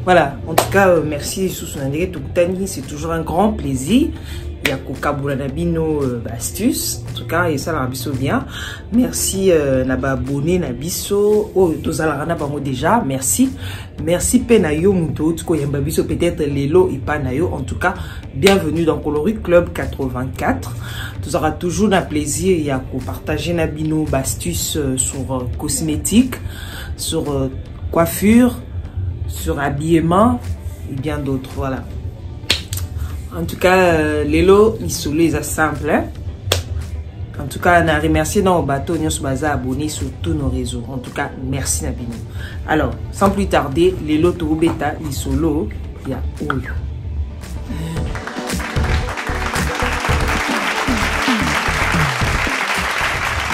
Voilà, en tout cas, merci Sousounandere Tukutani, c'est toujours un grand plaisir. Il y a Kokabula Nabino astuce. En tout cas, et ça la biso bien. Merci Naba abonné Nabiso. Oh, Tozalarana Bango déjà. Merci. Merci Penayo Muto. Tuko Yamba biso peut-être Lelo et Panayo. En tout cas, bienvenue dans Coloris Club 84. Tout aura toujours un plaisir. Il y a partager Nabino astuce sur cosmétique, sur coiffure, sur habillement et bien d'autres. Voilà. En tout cas, Lelo, ils simple. Hein? En tout cas, on a remercié dans le bateau, nous sommes abonnés sur tous nos réseaux. En tout cas, merci Nabino. Alors, sans plus tarder, Lelo Torobeta, Isolo, il y a Oyo.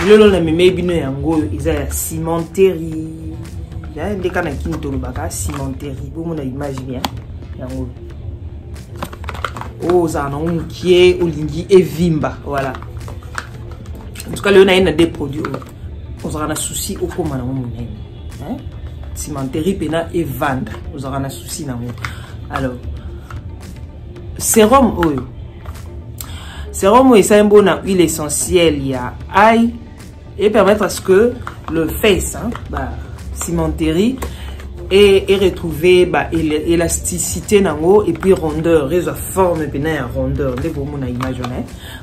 Lelo na meme bino yango, ils ont cimenterie. Il y a des cas qui ont cimenterie. Vous m'avez imaginé, yango. Oh, ça n'a pas qui est Olingi et Vimba. Voilà. En tout cas, on a des produits. On a un souci au commun. Cimenterie pena et vendre. On a un souci. Alors, sérum. Sérum, c'est un bon huile essentielle. Il y a ail. Et permettre à ce que le face, cimenterie, et retrouver élasticité et puis rondeur, réseau forme et rondeur.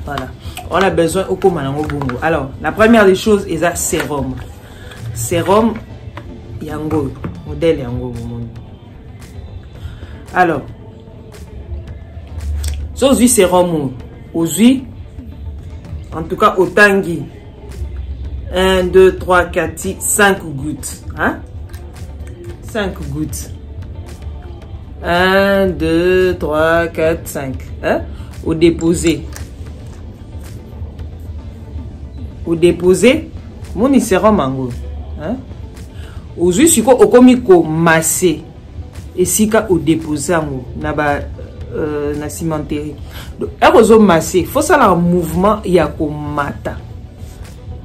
Voilà. On a besoin au commun. Alors, la première des choses est un sérum. Sérum yango, modèle yango. Alors, so ui sérum aux huiles, en tout cas au tangi, 1, 2, 3, 4, 5 gouttes. Hein? 5 gouttes. 1, 2, 3, 4, 5. Hein? Au déposé. Au déposé, mon sérum mango. Hein? Aux huiles, si au comico massé. Et si au déposé, na cimenterie. Donc, au massé, il faut ça un mouvement, il y a comme mata.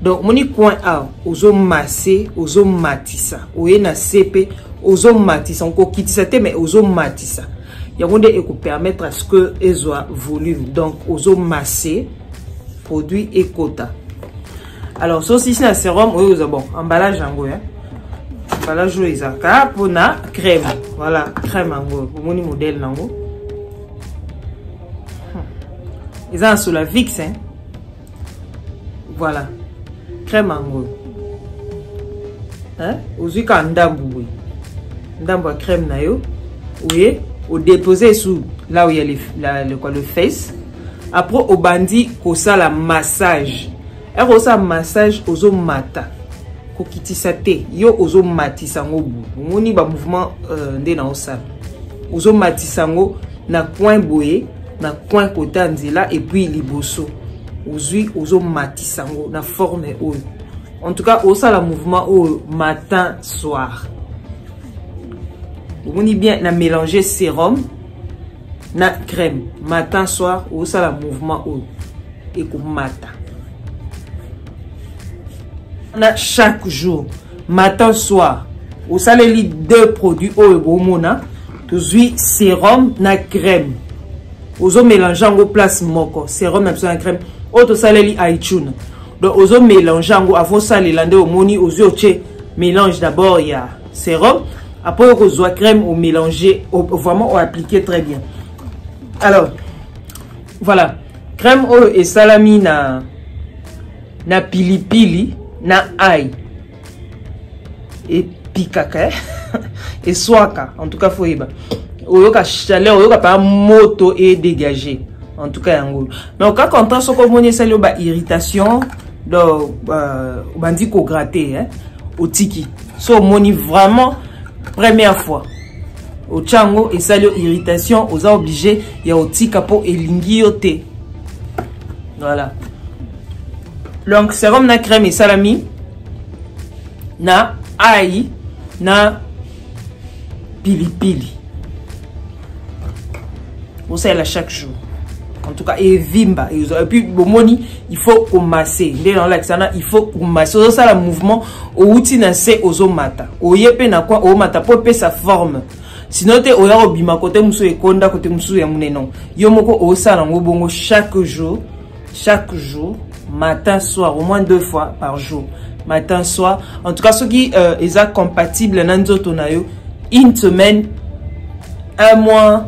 Donc, mon coin A, aux massé, aux matissa. Ou na CP, aux matissa. On peut quitter mais aux matissa. Il y a des qui permettre à ce que elles soient volume. Donc, aux massé, produit et quota. Alors, ceci c'est un sérum, oui, bon, emballage en gros, hein. Emballage izaka pour na crème. Voilà, crème en gros. Mon modèle en gros. Ils ont sur la Vix, hein. Voilà. Crème en gros. Hein? Aujourd'hui, quand ndambu, ndambu crème na yo, oui, au déposer sous là où il y a le face. Après, au bandit, qu'on ça la massage. Et on ça massage aux hommes mata. Ko kitisate, yo aux hommes matisango. Moni ba mouvement ndé na osal. Aux hommes matisango na coin boye, na coin côté nzela et puis liboso. Aux hommes matisango na forme ou. En tout cas, au sala mouvement au matin soir. Vous voyez bien, na mélanger sérum na crème matin soir au sala mouvement au et comme matin. On a chaque jour matin soir au sala les deux produits au bomona, toujours sérum na crème. Aux mélanger en place moko sérum na crème. Autre saleli aïchoun. Donc, aux hommes mélangeant, avant ça, les landais au moni, aux yeux, mélange d'abord, il y a sérum. Après, aux oies crème, au mélanger, vraiment, au appliquer très bien. Alors, voilà. Crème et salami na pilipili, na ail. Et pikaka, et swaka. En tout cas, faut y aller. Oyoka chaleur, oyoka par moto et dégagé. En tout cas, en gros. Donc, quand on entend ce qu'on dit, c'est irritation, donc, on dit qu'on gratte, hein, au tiki. So, on dit vraiment, première fois. Au tchango, et ça, irritation, on a obligé, il y a au tika pour elingiote. Voilà. Donc, sérum na crème et salami, na aïe, na pilipili. Vous savez, là, chaque jour. En tout cas, et vimba. Et puis, bomoni, il faut masser. Il faut masser. Ça, le mouvement, au outil na se, aux mata. Au yepe na quoi, au mata, pour sa forme. sinon te oya obima côté musu ekonda côté musu ya mune non yo moko osala ngo bongo chaque jour matin soir au moins 2 fois par jour matin soir en tout cas ceux qui est compatible na nzoto na yo une semaine 1 mois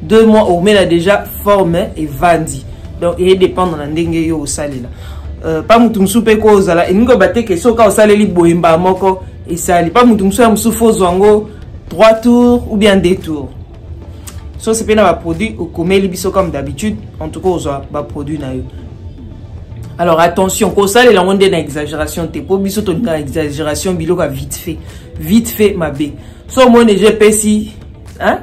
2 mois au moins déjà formé et vandi donc il dépend de la ndenge yo osalela pas mutu musu pe ko ozala eningo bateke soka osaleli boyemba moko esali pas mutu musu ya musu fozwango 3 tours ou bien 2 tours. So c'est pas un produit au commerce biso comme d'habitude. En tout cas, on a un produit na yo. Alors attention, quand ça les langues d'une exagération, t'es pas biso ton exagération bilo ka vite fait ma bé. So moi ne GPC, hein?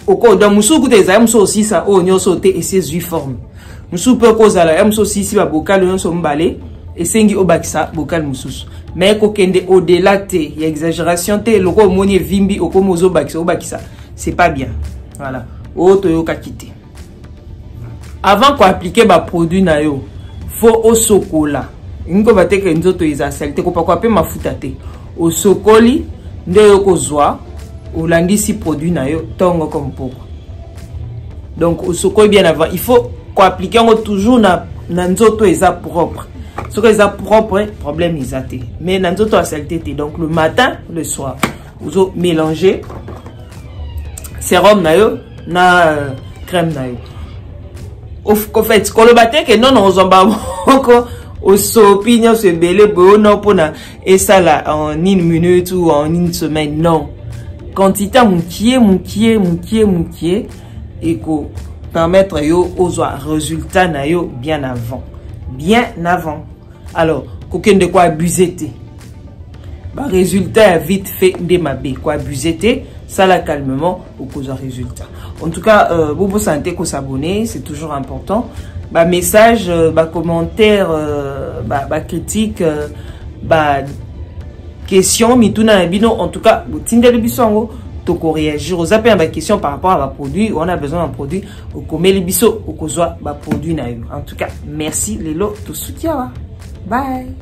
Au cas dans musu ku des musu aussi ça oh nyo sauter et ses uniformes. Musu peut cause la musu aussi si ba bocal nyo so mbalé et sengi obakisa bocal mususu. Mais kokende au-delà te, il y a exagération te, le ko moni vimbi au komo zo bakisa, c'est pas bien. Voilà. Auto yo ka kité. Avant qu'on applique ba produit na yo, faut au sokola. Ngo bateke nzoto iza salte ko pa ko pe mafuta te. Au sokoli nde yo ko zwa, olandisi produit na yo tongo comme pourquoi. Donc au sokoli bien avant, il faut qu'on applique toujours na nzoto iza propre. Ce que ça propre, problème ils ont. Mais dans d'autres saleté, donc le matin, le soir, vous mélangez sérum nayo na crème nayo. Au fait, quand le matin que non on s'en bat encore au sopignon se belé bon pour na et ça là en 1 minute ou en 1 semaine non. Quantité moukier et ko permettre yo aux résultats nayo bien avant. Alors, aucun de quoi abuser. Bah, résultat vite fait de ma bé. Quoi abuser, ça la calmement au cause résultat. En tout cas, vous vous sentez qu'on s'abonner, c'est toujours important. Bah, message, bah, commentaire, bah, critique, bah, question, mituna bino. En tout cas, vous tindez le bisongo. Toko réagir aux appels à question par rapport à ma produit, on a besoin d'un produit au comme les biso au cause produit na. En tout cas, merci Lelo, tout soutien. Bye.